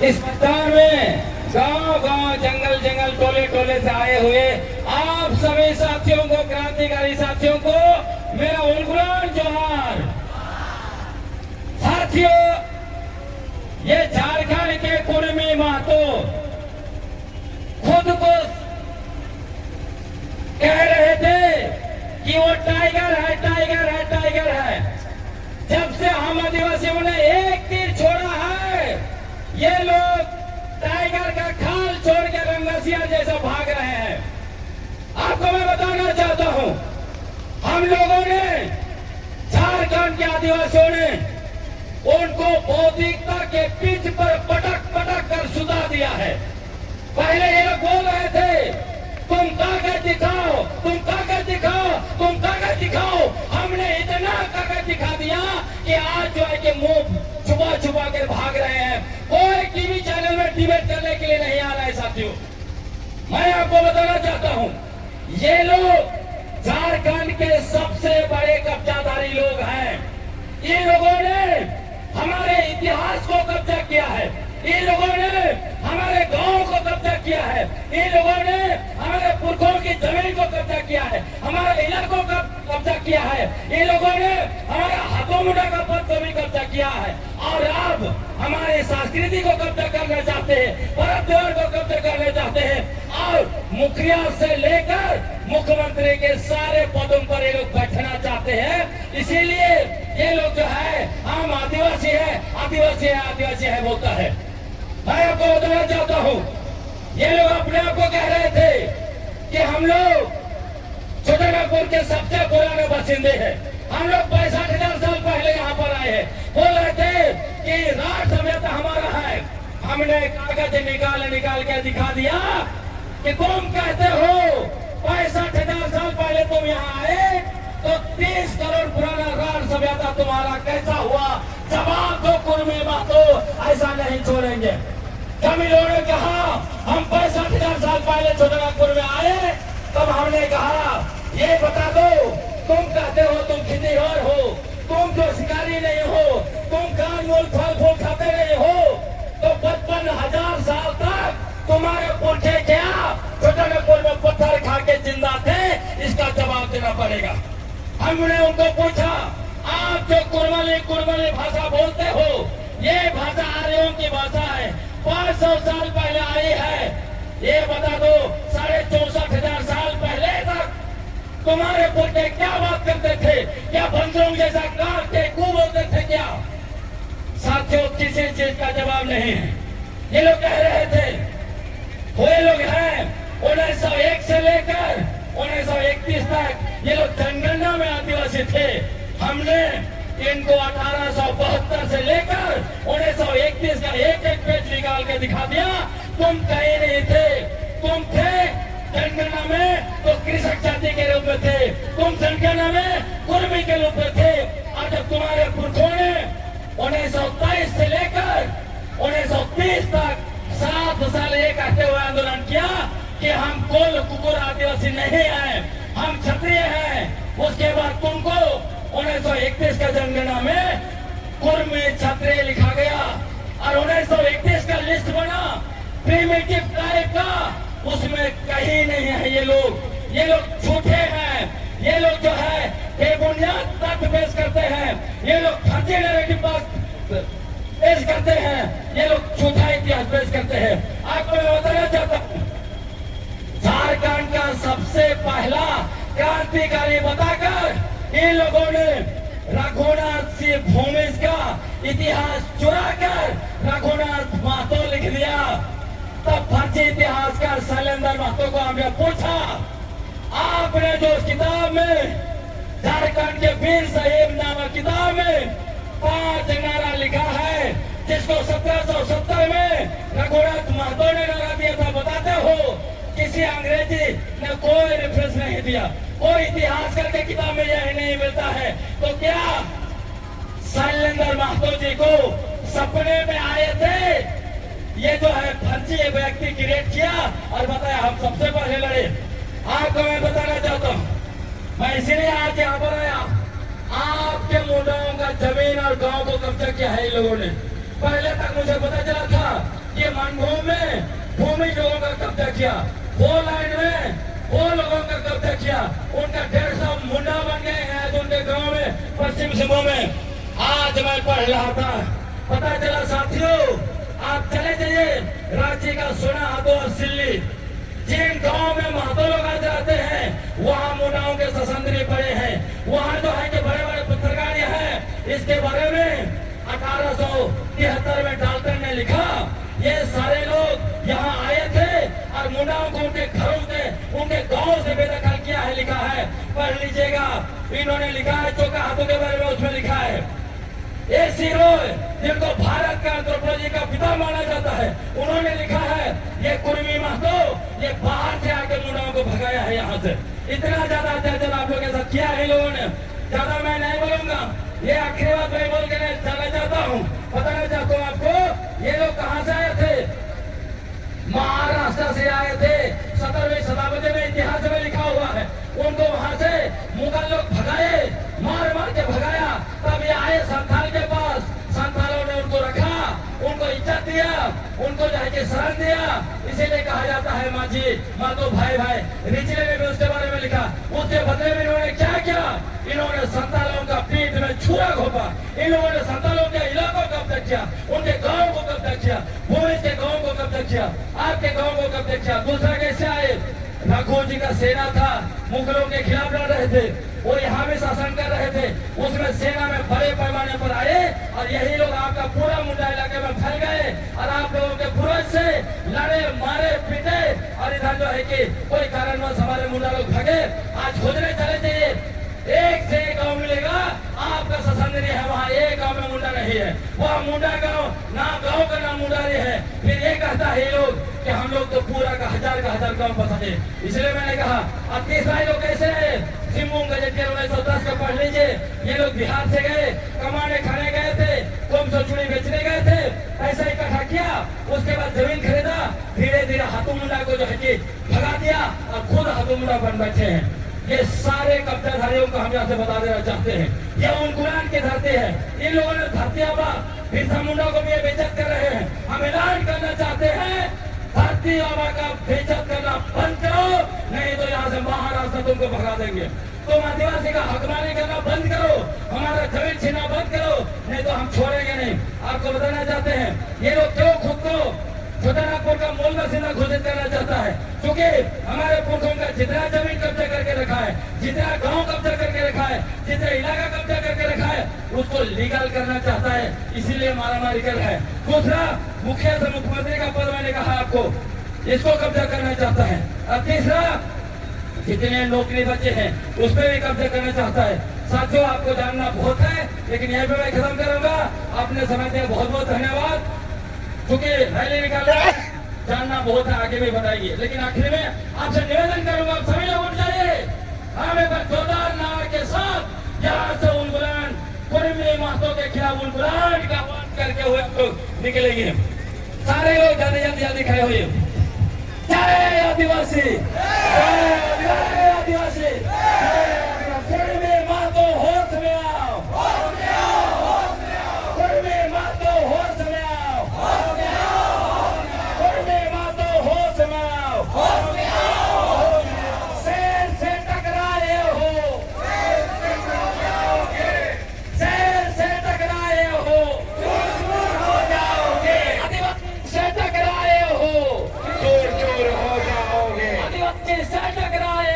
इस मैदान में गांव गांव जंगल जंगल टोले टोले से आए हुए आप सभी साथियों को, क्रांतिकारी साथियों को मेरा उलगुलान जोहार। साथियों, ये झारखंड के कुर्मी महतो खुद को कह रहे थे कि वो टाइगर है, टाइगर है, टाइगर है। जब से हम आदिवासियों ने एक तीर छोड़ा है, ये लोग टाइगर का खाल छोड़ के रंगसिया जैसा भाग रहे हैं। आपको मैं बताना चाहता हूं, हम लोगों ने, झारखंड के आदिवासियों ने उनको बौद्धिकता के पिच पर पटक पटक कर सुधा दिया है। पहले ये लोग बोल रहे थे तुम ताकत दिखाओ, तुम ताकत दिखाओ, तुम ताकत दिखाओ। हमने इतना ताकत दिखा दिया कि आज जो है कि मुंह छुपा छुपा कर भाग रहे हैं। कोई टीवी चैनल में डिबेट करने के लिए नहीं आ रहा है। साथियों, मैं आपको बताना चाहता हूं, ये लोग झारखंड के सबसे बड़े कब्जाधारी लोग हैं। ये लोगों ने हमारे इतिहास को कब्जा किया है, इन लोगों ने हमारे गांव को कब्जा किया है, इन लोगों ने हमारे पुरखों की जमीन को कब्जा किया है, हमारे इलाकों का कब्जा किया है, इन लोगों ने हमारा हाथों मुंडा का पद को भी कब्जा किया है। और अब हमारी संस्कृति को कब्जा करना चाहते हैं, परम त्योहार को कब्जा करना चाहते हैं और मुखिया से लेकर मुख्यमंत्री के सारे पदों पर ये लोग बैठना चाहते हैं। इसीलिए ये लोग जो है हम आदिवासी है, आदिवासी है, आदिवासी है बोलता है। मैं आपको बताना चाहता हूं, ये लोग अपने आप को कह रहे थे कि हम लोग छोटानागपुर के सबसे पुराने बासिंदे हैं, हम लोग 65,000 साल पहले यहाँ पर आए हैं। बोल रहे थे कि राज सभ्यता हमारा है। हमने कागज निकाल के दिखा दिया कि तुम कहते हो 65,000 साल पहले तुम यहाँ आए, तो 30 करोड़ पुराना राज सभ्यता तुम्हारा कैसा हुआ? जवाब दो कुर्मी महतो, ऐसा नहीं छोड़ेंगे। जब इन लोगों ने कहा हम 65,000 साल पहले छोटानागपुर में आए, तब हमने कहा ये बता दो, तुम कहते हो तुम खेतीहर हो, तुम जो शिकारी नहीं हो, तुम कानमूल फल फूल खाते नहीं हो, तो 55,000 साल तक तुम्हारे पुरखे क्या छोटानागपुर में पत्थर खा के जिंदा थे? इसका जवाब देना पड़ेगा। हमने उनको पूछा, आप जो कुर्मली भाषा बोलते हो, ये भाषा आर्यों की भाषा है, 500 साल पहले आई है। ये बता दो 64,500 साल पहले तक तुम्हारे पुरखे क्या बात करते थे? क्या बंदरों जैसा काटते कू बोलते थे क्या? साथियों, किसी चीज का जवाब नहीं है। ये लोग कह रहे थे, वो लोग हैं 1901 से लेकर 1931 तक ये लोग जनगणना में आदिवासी थे। हमने इनको 1872 से लेकर 1931 का एक एक पेज निकाल के दिखा दिया। तुम कहीं नहीं थे, तुम थे जनगणना में तो कृषक जाति के रूप में थे, तुम जनगणना में कुर्मी के रूप में थे। और जब तुम्हारे पुरखों ने 1923 से लेकर 1930 तक 7 साल ये कहते हुए आंदोलन किया कि हम कोल कुकुर आदिवासी नहीं है, हम क्षत्रिय हैं। उसके बाद तुमको 1931 का जनगणना में कुर्मी क्षत्रिय लिखा गया और 1931 का लिस्ट बना प्रीमिटिव टाइप का, उसमें कहीं नहीं है। ये लोग झूठे हैं। ये लोग जो है बेबुनियाद तथ्य पेश करते हैं, ये लोग फर्जी नैरेटिव पेश करते हैं, ये लोग झूठा इतिहास पेश करते हैं। आपको मैं बताना चाहता हूँ, झारखंड का सबसे पहला क्रांतिकारी बताकर इन लोगों ने रघुनाथ सिंह भूमिज का इतिहास चुरा कर रघुनाथ महतो लिख दिया। तब फर्जी इतिहासकार शैलेंद्र महतो को हमने पूछा, आपने जो किताब में झारखंड के वीर साहिब नामक किताब में 5 नारा लिखा है, जिसको 1770 में रघुनाथ महतो ने लगा दिया था, बताते हो किसी अंग्रेजी ने कोई रेफरेंस नहीं दिया, कोई इतिहासकार के किताब में यह नहीं मिलता है। तो क्या शैलेंद्र महतो जी को सपने में आए थे? ये जो है फर्जी व्यक्ति क्रिएट किया और बताया हम सबसे पहले लड़े। आपको मैं बताना चाहता हूँ, मैं इसीलिए आज यहाँ पर आया, आपके मुंडाओं का जमीन और गांव को कब्जा किया है इन लोगों ने। पहले तक मुझे पता चला था किया, 4 लाइन में 4 लोगों का कब्जा किया, उनका 150 मुंडा बन गए हैं आज उनके गांव में पश्चिम सिंहभूम में। आज मैं पढ़ रहा था, पता चला साथियों, आप चले जाइए रांची का सोना हाथों और सिल्ली, जिन गांव में महतो लोग आज रहते हैं वहां मुंडाओं के ससंदरी पड़े हैं, वहां जो है कि बड़े बड़े पत्रकार हैं। इसके बारे में 1873 में डाल्टन ने लिखा, ये सारे लोग यहाँ आए थे और मुंडाओं को उनके घरों से उनके गांव से बेदखल किया है, लिखा है, पढ़ लीजिएगा। इन्होंने लिखा है चौका हाथों के बारे में, उसमें लिखा है एसी रॉय, जिनको भारत का एंथ्रोपोलॉजी का पिता माना जाता है, उन्होंने लिखा है ये कुर्मी महतो ये बाहर से आके मुंडाओं को भगाया है यहाँ से। इतना ज्यादा अत्याचार आप लोगों के साथ किया है लोगों ने, ज्यादा मैं नहीं बोलूंगा, ये आखिरी बात मैं बोल के चला जाता हूँ। बताना चाहता हूँ आपको, ये लोग कहाँ से आए थे? महाराष्ट्र से आए थे। 17वीं शताब्दी में इतिहास में लिखा हुआ है, उनको वहां से मुगल लोग भगाए, मार मार के भगाया, तब ये आए संथाल के पास, संथालों ने उनको रखा, उनको इज्जत दिया, उनको जाके शरण दिया, इसीलिए कहा जाता है मांझी मातो भाई भाई। रिचले ने भी उसके बारे में लिखा, उसके बदले में इन्होंने क्या किया? इन्होंने संथालों का पीठ में छुरा घोपा, इन लोगों ने संथालों के इलाकों को कब्जा किया, उनके गांव को कब्जा किया, भूमि के गांव को कब्जा किया, आपके गांव को कब्जा किया। दूसरा कैसे आए? रघु जी का सेना था, मुगलों के खिलाफ लड़ रहे थे, वो यहाँ भी शासन कर रहे थे, उसमें सेना में बड़े पैमाने पर आए और यही लोग आपका पूरा मुंडा इलाके में फैल गए और आप लोगों के पूर्वज से लड़े मारे पीटे और इधर जो है कि कोई कारणवश हमारे मुंडा लोग भागे। आज खोजने चले जाइए, एक से एक गांव मिलेगा, आपका ससंदरी है, वहाँ एक गांव में मुंडा नहीं है, वह मुंडा गांव ना गांव का नाम मुंडारी है। फिर ये कहता है ये लोग कि हम लोग तो पूरा का हजार गांव पसंदे, इसलिए मैंने कहा। अब तीसरा लोग कैसे है? सिंहभूम गजट के 1910 का पढ़ लीजिए, ये लोग बिहार से गए, कमाने खाने गए थे, कोमसो चूड़ी बेचने गए थे, पैसा इकट्ठा किया, उसके बाद जमीन खरीदा, धीरे धीरे हाथों मुंडा को जो है कि भगा दिया और खुद हाथों मुंडा बन बैठे हैं। ये सारे कब्जाधारियों को हम यहाँ से बता देना चाहते हैं, ये उन गुलाम की धरती है, इन लोगों ने धरती आबा बिरसा मुंडा को भी बेइज्जत कर रहे हैं। हम ऐलान करना चाहते हैं, धरती आबा का बेइज्जत करना बंद करो, नहीं तो यहाँ से महाराष्ट्र तुमको भगा देंगे। तुम आदिवासी का हकमानी करना बंद करो, हमारा जमीन छीनना बंद करो, नहीं तो हम छोड़ेंगे नहीं। आपको बताना चाहते हैं ये लोग क्यों खुद को छोटानागपुर का मूल बासिंदा घोषित करना चाहता है, क्योंकि हमारे पुरखों का जितना जमीन कब्जा करके रखा है, जितना गांव कब्जा करके रखा है, जितना इलाका कब्जा करके रखा है, उसको लीगल करना चाहता है, इसीलिए मारामारी कर रहा है। दूसरा, मुखिया से मुख्यमंत्री का पद मैंने कहा आपको, इसको कब्जा करना चाहता है। और तीसरा, जितने नौकरी बचे हैं उस पर भी कब्जा करना चाहता है। साथियों, आपको जानना बहुत है, लेकिन यहीं पे मैं खत्म करूंगा। आपने समय दिया, बहुत बहुत धन्यवाद। क्योंकि रैली निकालना जानना बहुत है, आगे भी बताइए, लेकिन आखिर में आपसे निवेदन करूंगा, आप सभी लोग उठ जाइए, हम एक बार जोरदार नारे के साथ यहाँ से उलगुलान कुर्मी महतो के खिलाफ उलगुलान का आह्वान करके हुए हम लोग निकलेंगे। सारे लोग जल्दी जल्दी खड़े हुए। जय आदिवासी, जय आदिवासी, कुर्मी महतो होश में आओ, कुर्मी महतो होश में आओ, कुर्मी महतो होश में आओ, शेर से टकराए हो, शेर से टकराए हो, हो जाओगे, आदिवासी से टकराए हो, चूर चूर हो जाओगे, आदिवासी से टकराए